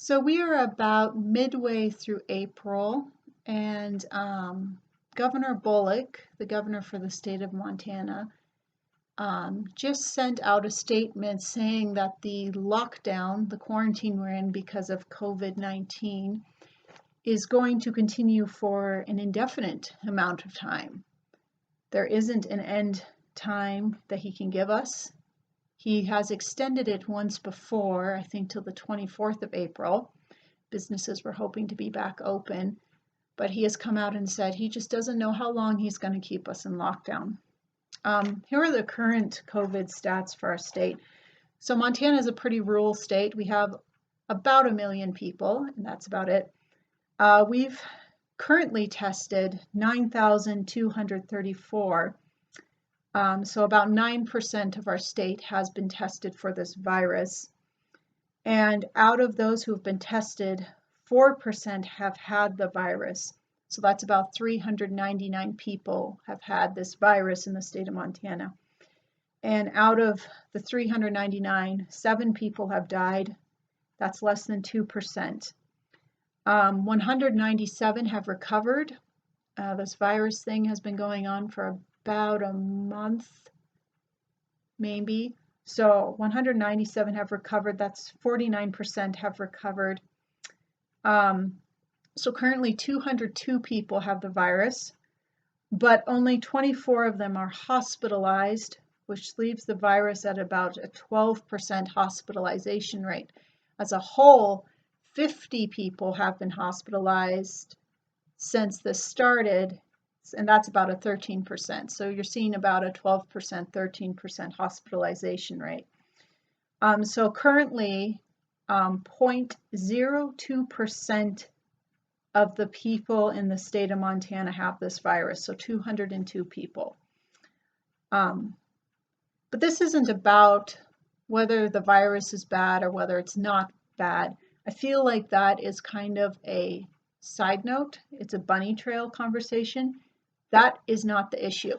So we are about midway through April, and Governor Bullock, the governor for the state of Montana, just sent out a statement saying that the lockdown, the quarantine we're in because of COVID-19, is going to continue for an indefinite amount of time. There isn't an end time that he can give us. He has extended it once before, I think till the 24th of April. Businesses were hoping to be back open, but he has come out and said he just doesn't know how long he's going to keep us in lockdown. Here are the current COVID stats for our state. So Montana is a pretty rural state. We have about 1 million people, and that's about it. We've currently tested 9,234. So about 9% of our state has been tested for this virus. And out of those who have been tested, 4% have had the virus. So that's about 399 people have had this virus in the state of Montana. And out of the 399, 7 people have died. That's less than 2%. 197 have recovered. This virus thing has been going on for about a month, maybe. So 197 have recovered. That's 49% have recovered. So currently 202 people have the virus, but only 24 of them are hospitalized, which leaves the virus at about a 12% hospitalization rate. As a whole, 50 people have been hospitalized since this started, and that's about a 13%. So you're seeing about a 12%, 13% hospitalization rate. So currently, 0.02% of the people in the state of Montana have this virus, so 202 people. But this isn't about whether the virus is bad or whether it's not bad. I feel like that is kind of a side note. It's a bunny trail conversation. That is not the issue.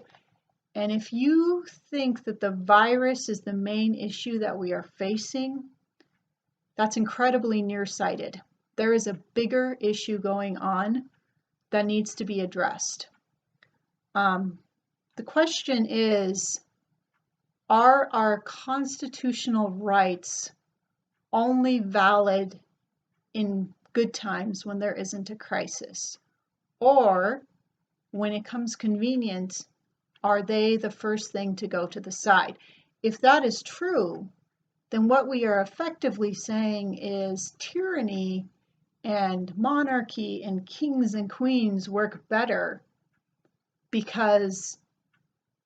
And if you think that the virus is the main issue that we are facing, that's incredibly nearsighted. There is a bigger issue going on that needs to be addressed. The question is, are our constitutional rights only valid in good times when there isn't a crisis? Or when it comes convenient, are they the first thing to go to the side? If that is true, then what we are effectively saying is tyranny and monarchy and kings and queens work better because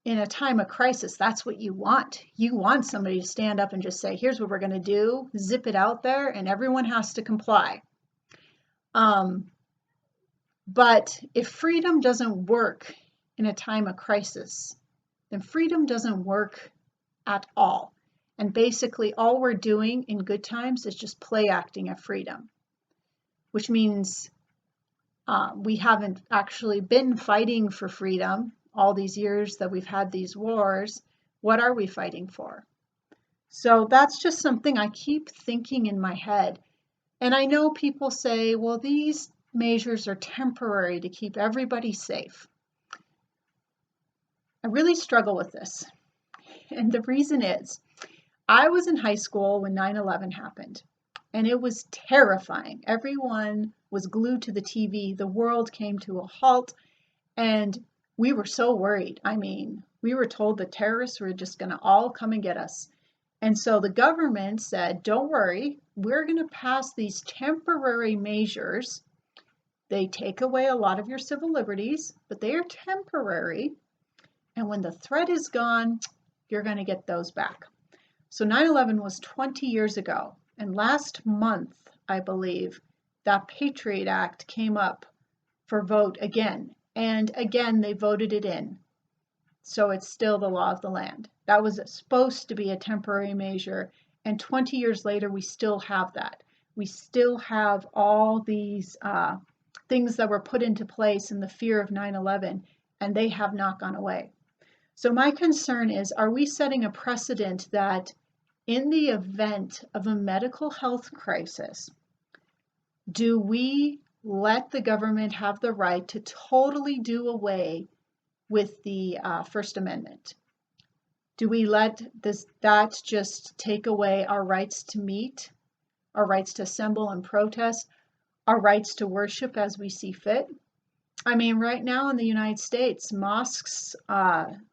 in a time of crisis, that's what you want. You want somebody to stand up and just say, here's what we're going to do, zip it out there, and everyone has to comply. But if freedom doesn't work in a time of crisis, then freedom doesn't work at all. And basically all we're doing in good times is just play acting at freedom, which means we haven't actually been fighting for freedom all these years that we've had these wars. What are we fighting for? So that's just something I keep thinking in my head. And I know people say, well, these measures are temporary to keep everybody safe. I really struggle with this. And the reason is, I was in high school when 9/11 happened, and it was terrifying. Everyone was glued to the TV. The world came to a halt, and we were so worried. I mean, we were told the terrorists were just going to all come and get us. And so the government said, don't worry, we're going to pass these temporary measures. They take away a lot of your civil liberties, but they are temporary. And when the threat is gone, you're going to get those back. So 9/11 was 20 years ago. And last month, I believe, that Patriot Act came up for vote again. And again, they voted it in. So it's still the law of the land. That was supposed to be a temporary measure. And 20 years later, we still have that. We still have all these things that were put into place in the fear of 9/11, and they have not gone away. So my concern is, are we setting a precedent that in the event of a medical health crisis, Do we let the government have the right to totally do away with the First Amendment? Do we let that just take away our rights to meet, our rights to assemble and protest, our rights to worship as we see fit? I mean, right now in the United States, mosques,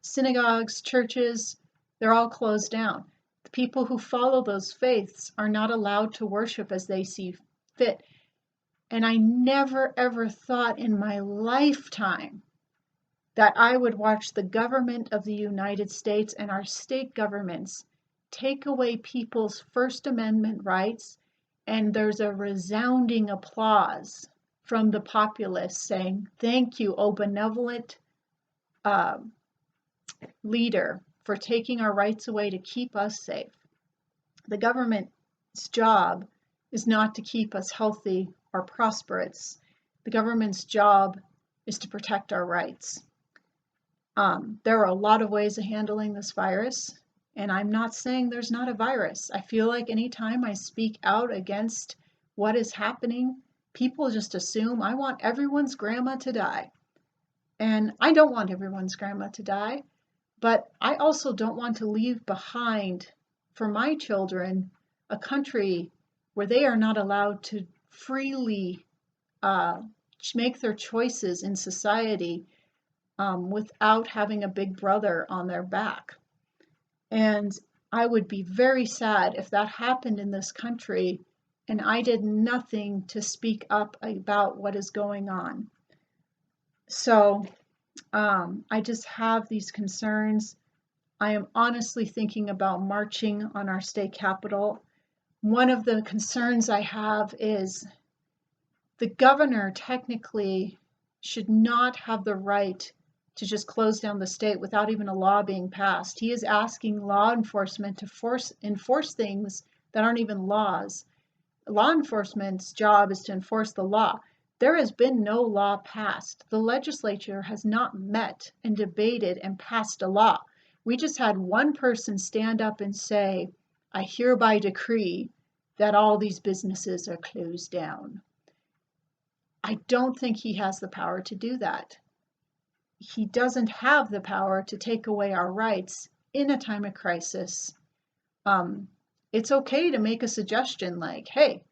synagogues, churches, they're all closed down. The people who follow those faiths are not allowed to worship as they see fit. And I never, ever thought in my lifetime that I would watch the government of the United States and our state governments take away people's First Amendment rights, and there's a resounding applause from the populace saying, "Thank you, O benevolent leader, for taking our rights away to keep us safe." The government's job is not to keep us healthy or prosperous. The government's job is to protect our rights. There are a lot of ways of handling this virus, and I'm not saying there's not a virus. I feel like anytime I speak out against what is happening, people just assume I want everyone's grandma to die. And I don't want everyone's grandma to die, but I also don't want to leave behind for my children a country where they are not allowed to freely make their choices in society without having a big brother on their back. And I would be very sad if that happened in this country and I did nothing to speak up about what is going on. So I just have these concerns. I am honestly thinking about marching on our state capitol. One of the concerns I have is the governor technically should not have the right to just close down the state without even a law being passed. He is asking law enforcement to enforce things that aren't even laws. Law enforcement's job is to enforce the law. There has been no law passed. The legislature has not met and debated and passed a law. We just had one person stand up and say, "I hereby decree that all these businesses are closed down." I don't think he has the power to do that. He doesn't have the power to take away our rights in a time of crisis. It's okay to make a suggestion like, "Hey,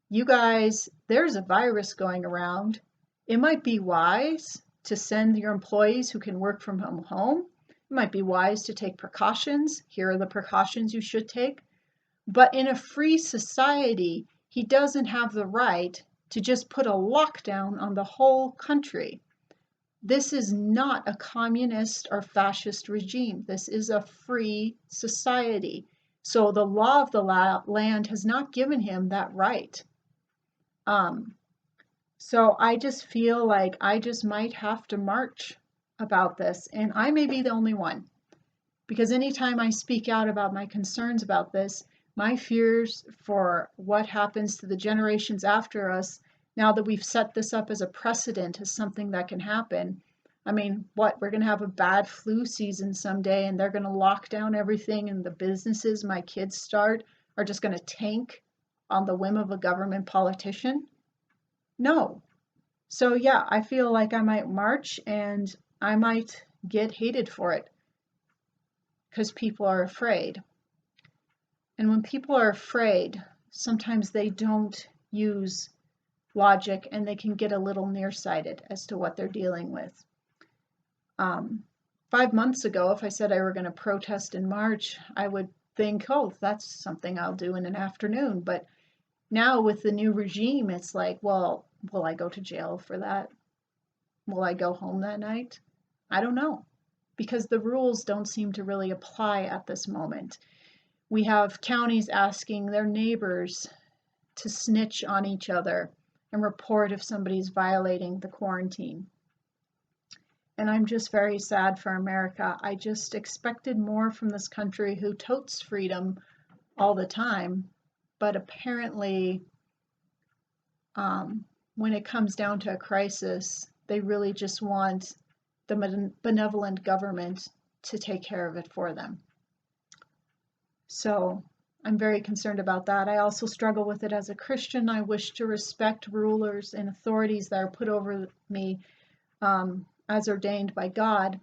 you guys, there's a virus going around. It might be wise to send your employees who can work from home. It might be wise to take precautions. Here are the precautions you should take." But in a free society, he doesn't have the right to just put a lockdown on the whole country. This is not a communist or fascist regime. This is a free society. So the law of the land has not given him that right. So I just feel like I just might have to march about this, and I may be the only one, because anytime I speak out about my concerns about this, my fears for what happens to the generations after us, now that we've set this up as a precedent, as something that can happen. I mean, what, we're going to have a bad flu season someday and they're going to lock down everything, and the businesses my kids start are just going to tank on the whim of a government politician? No. So yeah, I feel like I might march and I might get hated for it because people are afraid. And when people are afraid, sometimes they don't use logic and they can get a little nearsighted as to what they're dealing with. 5 months ago, if I said I were going to protest in March, I would think, oh, that's something I'll do in an afternoon. But now with the new regime, it's like, well, will I go to jail for that? Will I go home that night? I don't know, because the rules don't seem to really apply at this moment. We have counties asking their neighbors to snitch on each other and report if somebody's violating the quarantine. And I'm just very sad for America. I just expected more from this country who totes freedom all the time, but apparently when it comes down to a crisis, they really just want the benevolent government to take care of it for them. So I'm very concerned about that. I also struggle with it as a Christian. I wish to respect rulers and authorities that are put over me as ordained by God.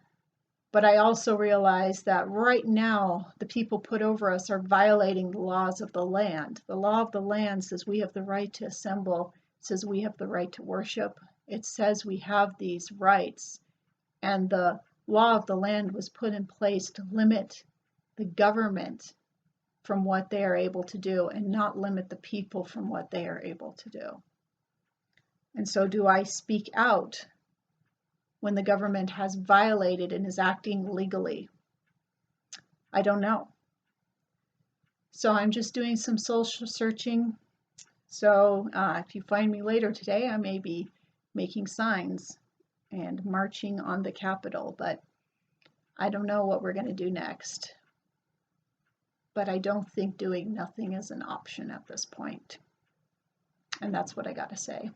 But I also realize that right now, the people put over us are violating the laws of the land. The law of the land says we have the right to assemble. It says we have the right to worship. It says we have these rights. And the law of the land was put in place to limit the government from what they are able to do and not limit the people from what they are able to do. And so do I speak out when the government has violated and is acting illegally? I don't know. So I'm just doing some soul searching. So if you find me later today, I may be making signs and marching on the Capitol, but I don't know what we're going to do next. But I don't think doing nothing is an option at this point. And that's what I got to say.